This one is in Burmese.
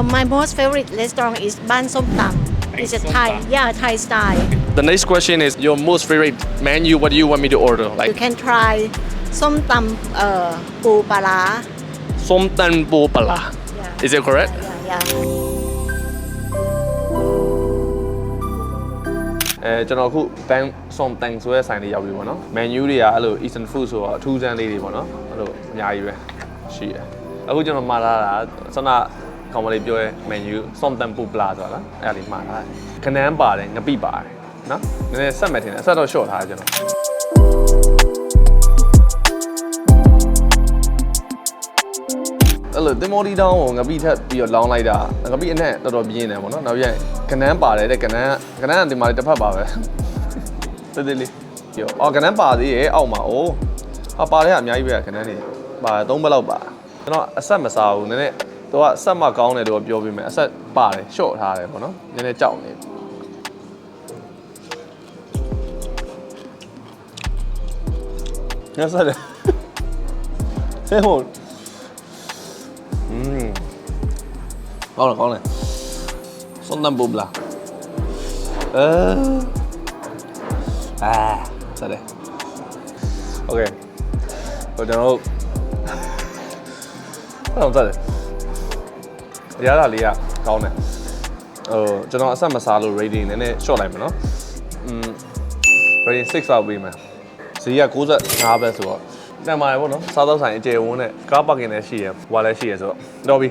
My most favorite restaurant is Ban Som Tam. It's a Thai, Thai style. The next question is your most favorite menu. What do you want me to order? You Like can try Som Tam Pu Pala. Som Tan Po Pala. Yeah. Is it correct? Yeah. ကျွန်တော်အခု Ban Som Tan ဆိုတဲ့ဆိုင်လေးရောက်ပြီပေါ့နော် menu တွေကအဲ့လို Eastern food ဆိုတော့အထူးစမ်းလေးတွေပေါ့နော်အဲ့လိုအများကြီးပဲရှိတယ်အခုကျွန်တော်မှာလာတာစနကောင်မလေးပြောရဲ menu Som Tan Po Pala ဆိုတာလားအဲ့ဒါလေးမှာလာတယ်ခနန်းပါတယ်ငပိပါတယ်နော်နည်းနည်းဆက်မှတ်ထင်တယ်ဆက်တော့ short ထားတယ်ကျွန်တော်အဲ့လိုတင်မော်ဒီတောင်းကိုငပိထက်ပြီးတော့လောင်းလိုက်တာငပိအနဲ့တော်တော်ပြင်းတယ်ပေါ့နော်နောက်ပြန်ကနန်းပါတယ်တဲ့ကနန်းကဒီမှာတစ်ဖက်ပါပဲတေးလေးပြောအော်ကနန်းပါသေးရဲ့အောက်မှာအိုးဟာပါတဲ့အများကြီးပဲကနန်းနေပါ3ဘက်လောက်ပါကျွန်တော်အဆက်မစားဘူးနည်းနည်းသူကအဆက်မကောင်းတယ်လို့ပြောပြီးမယ်အဆက်ပါတယ် short ထားတယ်ပေါ့နော်နည်းနည်းကြောက်နေညဆက်တယ်ဟဲ့ဟိုကောင်းတယ်စွန်တန်ပူပလာဆက်တယ်โอเคဟိုကျွန်တော်ဆက်တယ်ရတာလေးကကောင်းတယ်ဟိုကျွန်တော်အဆက်မစားလို့ rating နည်းနည်း short လိုက်မယ်နော်rating 6လောက်ပေးမယ်ဈေးက95ပဲဆိုတော့တန်ပါတယ်ပေါ့နော်စားတော့ဆိုင်အကျယ်ဝန်းနဲ့ကားပါကင်လည်းရှိရယ်ဝါလည်းရှိရယ်ဆိုတော့တော်ပြီ